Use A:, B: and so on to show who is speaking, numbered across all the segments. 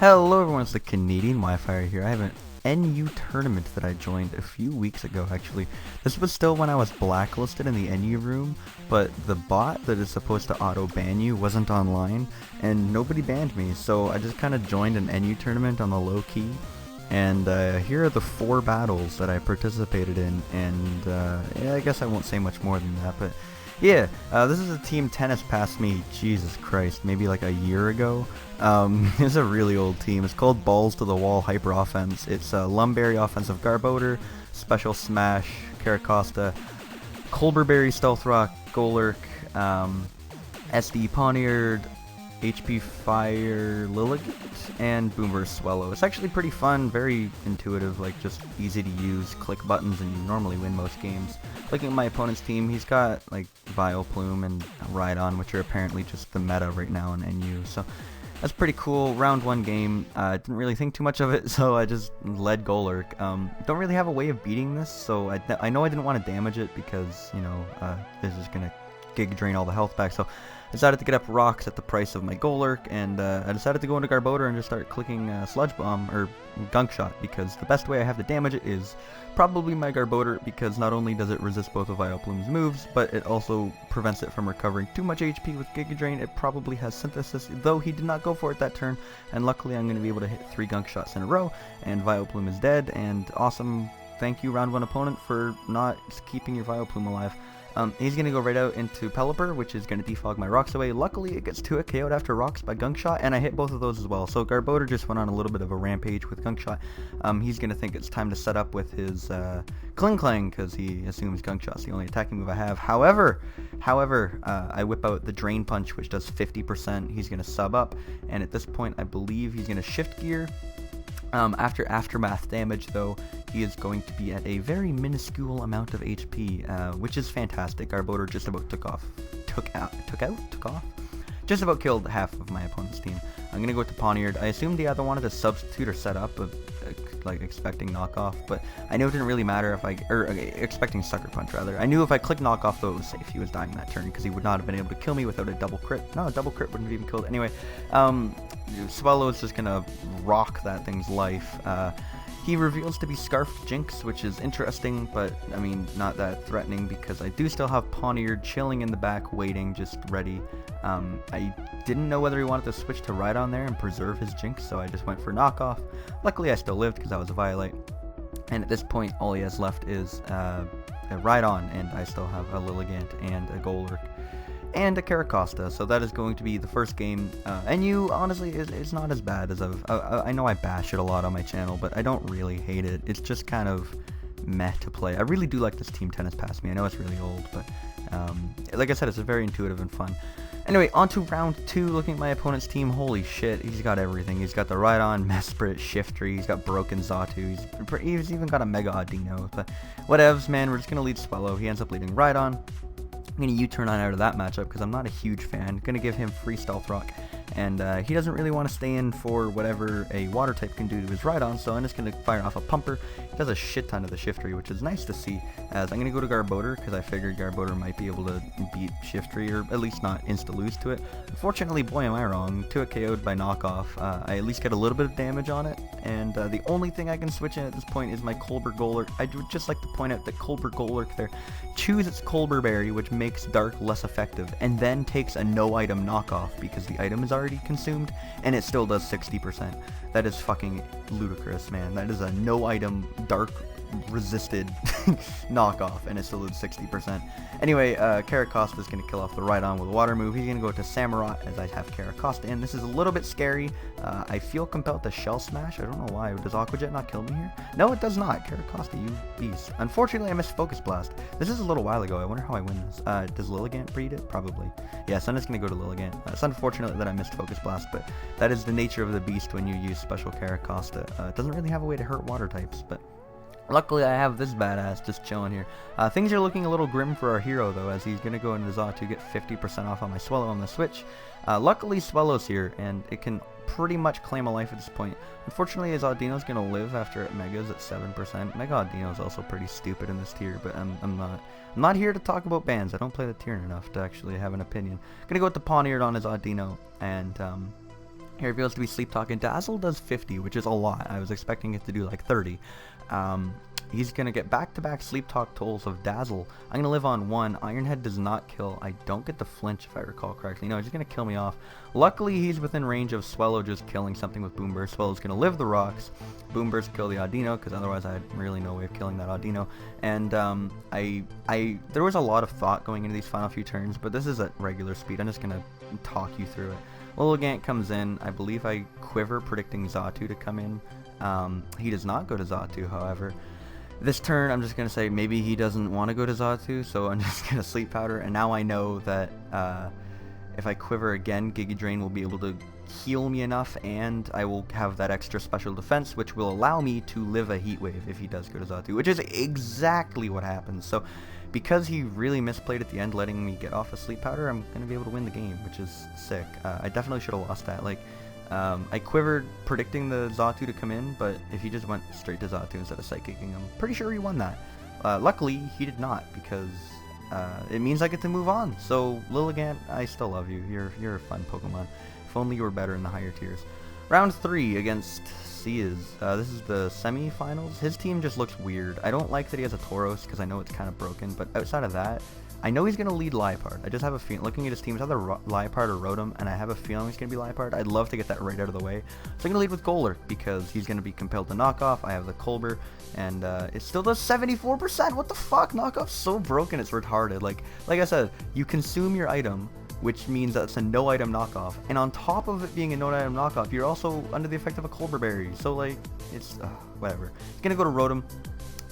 A: Hello everyone, it's the CanadianWifier here. I have an NU tournament that I joined a few weeks ago actually. This was still when I was blacklisted in the NU room, but the bot that is supposed to auto-ban you wasn't online, and nobody banned me, so I just kind of joined an NU tournament on the low-key. And here are the 4 battles that I participated in, and yeah, I guess I won't say much more than that, but yeah, this is a team tennis past me, Jesus Christ, maybe like a year ago. It's a really old team. It's called Balls to the Wall Hyper Offense. It's Lumberry Offensive Garbodor, Special Smash, Caracosta, Colberberry Stealth Rock, Golurk, SD Poniard, HP Fire Lilligant, and Boomburst Swallow. It's actually pretty fun, very intuitive, like just easy to use, click buttons and you normally win most games. Looking at my opponent's team, he's got like Vileplume and Rhydon, which are apparently just the meta right now in NU, so that's pretty cool. Round 1 game, didn't really think too much of it, so I just led Golurk. Don't really have a way of beating this, so I know I didn't want to damage it because, you know, this is going to Giga Drain all the health back, so I decided to get up rocks at the price of my Golurk, and I decided to go into Garbodor and just start clicking Sludge Bomb, or Gunk Shot, because the best way I have to damage it is probably my Garbodor, because not only does it resist both of Vileplume's moves, but it also prevents it from recovering too much HP with Giga Drain. It probably has Synthesis, though he did not go for it that turn, and luckily I'm going to be able to hit 3 Gunk Shots in a row, and Vileplume is dead, and awesome. Thank you, round 1 opponent, for not keeping your Vileplume alive. He's going to go right out into Pelipper, which is going to defog my rocks away. Luckily, it gets 2-hit KO'd after rocks by Gunk Shot, and I hit both of those as well. So Garbodor just went on a little bit of a rampage with Gunk Shot. He's going to think it's time to set up with his Kling Klang, because he assumes Gunk Shot's the only attacking move I have. However, I whip out the Drain Punch, which does 50%. He's going to sub up, and at this point, I believe he's going to shift gear. After aftermath damage, though, he is going to be at a very minuscule amount of HP, which is fantastic. Garbodor just about took off. Just about killed half of my opponent's team. I'm gonna go to Poniard. I assumed he either wanted to substitute or set up, like expecting knockoff, but I knew it didn't really matter if expecting Sucker Punch rather. I knew if I clicked knockoff though it was safe. He was dying that turn because he would not have been able to kill me without a double crit. No, a double crit wouldn't have even killed. Anyway, Swallow is just gonna rock that thing's life. He reveals to be Scarfed Jinx, which is interesting, but I mean, not that threatening because I do still have Poniard chilling in the back, waiting, just ready. I didn't know whether he wanted to switch to Rhydon there and preserve his Jinx, so I just went for knockoff. Luckily, I still lived because I was a Violite. And at this point, all he has left is a Rhydon, and I still have a Lilligant and a Golurk and a Caracosta, so that is going to be the first game. NU, honestly, it's not as bad as I know I bash it a lot on my channel, but I don't really hate it. It's just kind of meh to play. I really do like this Team Tennis past me. I know it's really old, but like I said, it's very intuitive and fun. Anyway, on to round 2, looking at my opponent's team. Holy shit, he's got everything. He's got the Rhydon, Mesprit, Shiftry, he's got Broken Xatu, he's even got a Mega Audino, but whatevs, man, we're just gonna lead Swallow. He ends up leading Rhydon. I'm going to U-turn on out of that matchup because I'm not a huge fan. Going to give him free Stealth Rock, and he doesn't really want to stay in for whatever a water type can do to his Rhydon, so I'm just going to fire off a Pumper. He does a shit ton of the Shiftry, which is nice to see, as I'm going to go to Garbodor because I figured Garbodor might be able to beat Shiftry, or at least not insta-lose to it. Unfortunately, boy am I wrong, 2-hit KO'd by knockoff. I at least get a little bit of damage on it, and the only thing I can switch in at this point is my Colbur Golurk. I would just like to point out that Colbur Golurk there chews its Colbur Berry, which makes Dark less effective, and then takes a no-item knockoff because the item is already consumed, and it still does 60%. That is fucking ludicrous, man. That is a no-item Dark resisted knockoff, and it still does 60%. Anyway, Caracosta is going to kill off the Rhydon with a water move. He's going to go to Samurott as I have Caracosta in. This is a little bit scary. I feel compelled to Shell Smash. I don't know why. Does Aqua Jet not kill me here? No, it does not. Caracosta, you beast. Unfortunately, I missed Focus Blast. This is a little while ago. I wonder how I win this. Does Lilligant breed it? Probably. Yeah, Sun is going to go to Lilligant. It's unfortunate that I missed Focus Blast, but that is the nature of the beast when you use Special Caracosta. It doesn't really have a way to hurt water types, but luckily, I have this badass just chilling here. Things are looking a little grim for our hero, though, as he's going to go into Xatu, get 50% off on my Swallow on the Switch. Luckily, Swallow's here, and it can pretty much claim a life at this point. Unfortunately, his Audino's going to live after it Megas at 7%. Mega Audino's also pretty stupid in this tier, but I'm not here to talk about bans. I don't play the tier enough to actually have an opinion. Going to go with the Poniard on his Audino, and Here it feels to be Sleep Talk, and Dazzle does 50, which is a lot. I was expecting it to do like 30. He's going to get back-to-back Sleep Talk tolls of Dazzle. I'm going to live on 1. Ironhead does not kill. I don't get the flinch if I recall correctly. No, he's just going to kill me off. Luckily, he's within range of Swellow just killing something with Boom Burst. Swellow's going to live the rocks. Boom Burst kill the Audino, because otherwise I had really no way of killing that Audino. And there was a lot of thought going into these final few turns, but this is at regular speed. I'm just going to talk you through it. Lilligant comes in. I believe I quiver predicting Xatu to come in. He does not go to Xatu, however. This turn, I'm just going to say maybe he doesn't want to go to Xatu, so I'm just going to Sleep Powder. And now I know that if I quiver again, Giga Drain will be able to heal me enough, and I will have that extra special defense, which will allow me to live a Heat Wave if he does go to Xatu, which is exactly what happens. So because he really misplayed at the end, letting me get off a Sleep Powder, I'm going to be able to win the game, which is sick. I definitely should have lost that. Like, I quivered predicting the Xatu to come in, but if he just went straight to Xatu instead of Psychicking, I'm pretty sure he won that. Luckily, he did not, because it means I get to move on. So, Lilligant, I still love you. You're a fun Pokemon. If only you were better in the higher tiers. Round 3 against Seas. This is the semi-finals. His team just looks weird. I don't like that he has a Tauros, because I know it's kind of broken, but outside of that, I know he's going to lead Liepard. I just have a feeling, looking at his team, it's either Liepard or Rotom, and I have a feeling he's going to be Liepard. I'd love to get that right out of the way. So I'm going to lead with Golurk, because he's going to be compelled to knock off. I have the Colbur, and it still does 74%. What the fuck? Knockoff's so broken, it's retarded. Like I said, you consume your item, which means that's a no-item knockoff, and on top of it being a no-item knockoff, you're also under the effect of a Colbur Berry. So, like, it's, whatever. He's going to go to Rotom.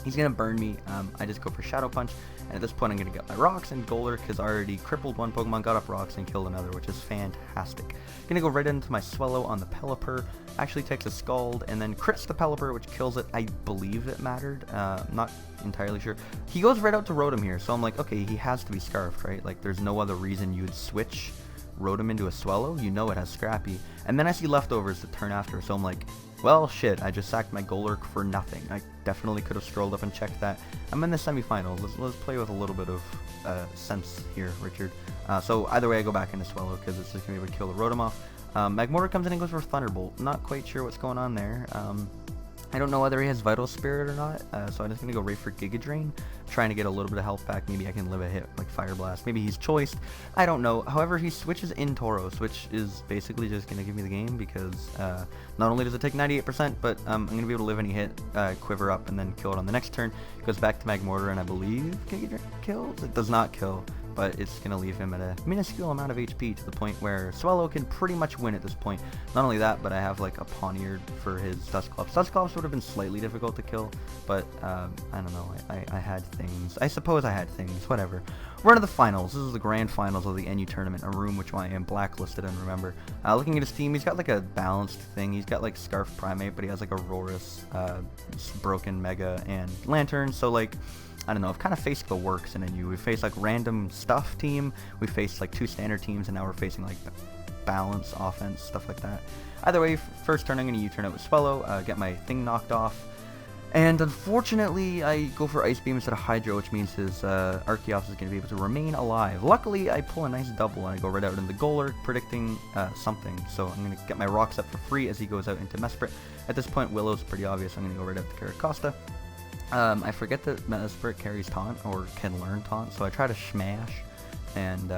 A: He's going to burn me. I just go for Shadow Punch. And at this point, I'm going to get my Rocks, and Golurk has already crippled one Pokemon, got up Rocks, and killed another, which is fantastic. Going to go right into my Swellow on the Pelipper, actually takes a Scald, and then crits the Pelipper, which kills it. I believe it mattered. Not entirely sure. He goes right out to Rotom here, so I'm like, okay, he has to be Scarfed, right? Like, there's no other reason you would switch Rotom into a Swellow. You know it has Scrappy. And then I see Leftovers the turn after, so I'm like, well, shit, I just sacked my Golurk for nothing. I definitely could have strolled up and checked that. I'm in the semifinals. Let's play with a little bit of sense here, Richard. So either way, I go back into Swellow, because it's just going to be able to kill the Rotom off. Magmortar comes in and goes for Thunderbolt. Not quite sure what's going on there. I don't know whether he has Vital Spirit or not, so I'm just going to go right for Giga Drain, trying to get a little bit of health back. Maybe I can live a hit like Fire Blast. Maybe he's choiced. I don't know. However, he switches in Tauros, which is basically just going to give me the game, because not only does it take 98%, but I'm going to be able to live any hit, quiver up, and then kill it on the next turn. It goes back to Magmortar, and I believe Giga Drain kills? It does not kill, but it's going to leave him at a minuscule amount of HP, to the point where Swellow can pretty much win at this point. Not only that, but I have like a Pawniard for his Dusclops. Dusclops would have been slightly difficult to kill, but I don't know, I had things. I suppose I had things, whatever. We're into the finals. This is the grand finals of the NU tournament, a room which I am blacklisted and remember. Looking at his team, he's got like a balanced thing. He's got like Scarf Primate, but he has like Aurorus, Broken Mega, and Lantern, so like, I don't know, I've kind of faced the works in NU. We faced like random stuff team, we faced like 2 standard teams, and now we're facing like balance, offense, stuff like that. Either way, first turn I'm going to U-turn out with Swellow, get my thing knocked off, and unfortunately I go for Ice Beam instead of Hydro, which means his Archeops is going to be able to remain alive. Luckily, I pull a nice double and I go right out into Golurk, predicting something, so I'm going to get my Rocks up for free as he goes out into Mesprit. At this point, Willow's pretty obvious, so I'm going to go right out to Caracosta. I forget that Mesprit carries Taunt, or can learn Taunt, so I try to Smash, and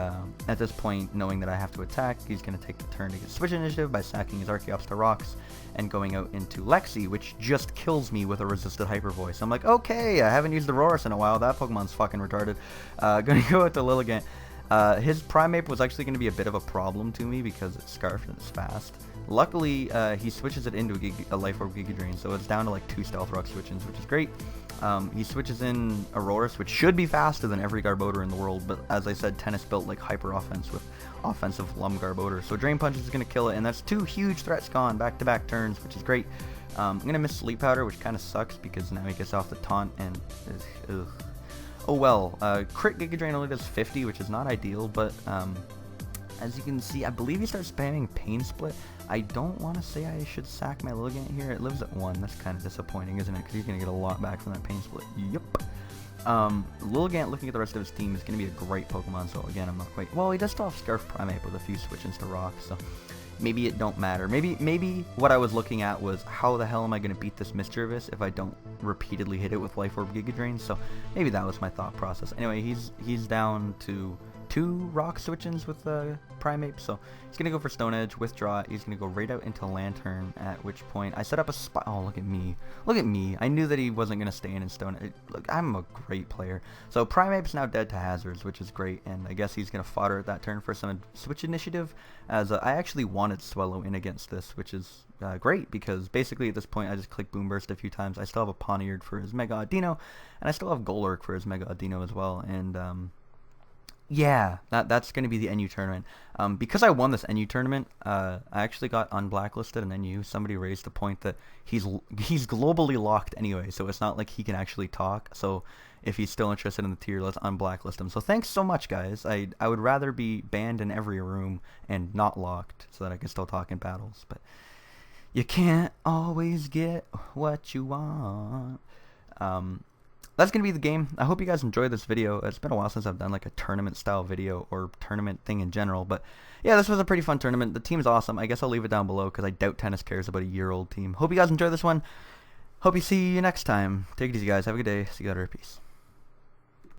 A: at this point, knowing that I have to attack, he's going to take the turn to get Switch Initiative by sacking his Archeops to Rocks, and going out into Lexi, which just kills me with a resisted Hyper Voice. I'm like, okay, I haven't used the Aurorus in a while, that Pokemon's fucking retarded. Gonna go with the Lilligant. His Primeape was actually going to be a bit of a problem to me, because it's Scarfed and it's fast. Luckily, he switches it into a Life Orb Giga Drain, so it's down to like 2 Stealth Rock switch-ins, which is great. He switches in Aurorus, which should be faster than every Garbodor in the world, but as I said, Tennis built like hyper offense with offensive Lum Garbodor, so Drain Punch is going to kill it, and that's 2 huge threats gone, back-to-back turns, which is great. I'm going to miss Sleep Powder, which kind of sucks, because now he gets off the Taunt, and ugh. Oh well, crit Giga Drain only does 50, which is not ideal, but as you can see, I believe he starts spamming Pain Split. I don't want to say I should sack my Lilligant here. It lives at 1. That's kind of disappointing, isn't it? Because he's going to get a lot back from that Pain Split. Yep. Lilligant, looking at the rest of his team, is going to be a great Pokemon, so again, I'm not quite... Well, he does still have Scarf Primate with a few switch-ins to Rock, so maybe it don't matter. Maybe what I was looking at was how the hell am I going to beat this Mischievous if I don't repeatedly hit it with Life Orb Giga Drain. So maybe that was my thought process. Anyway, he's down to 2 rock switch-ins with Primeape, so he's gonna go for Stone Edge, withdraw it. He's gonna go right out into Lantern, at which point I set up a spot. Oh, look at me! I knew that he wasn't gonna stay in Stone Edge. Look, I'm a great player. So Primeape's now dead to Hazards, which is great, and I guess he's gonna fodder at that turn for some switch initiative. As I actually wanted Swellow in against this, which is great because basically at this point I just click Boom Burst a few times. I still have a Poniard for his Mega Audino, and I still have Golurk for his Mega Audino as well, and yeah, that's going to be the NU tournament. Because I won this NU tournament, I actually got unblacklisted in NU. Somebody raised the point that he's globally locked anyway, so it's not like he can actually talk. So if he's still interested in the tier, let's unblacklist him. So thanks so much, guys. I would rather be banned in every room and not locked so that I can still talk in battles. But you can't always get what you want. That's going to be the game. I hope you guys enjoyed this video. It's been a while since I've done like a tournament style video or tournament thing in general. But yeah, this was a pretty fun tournament. The team's awesome. I guess I'll leave it down below because I doubt Tennis cares about a year-old team. Hope you guys enjoy this one. Hope you see you next time. Take it easy, guys. Have a good day. See you later. Peace.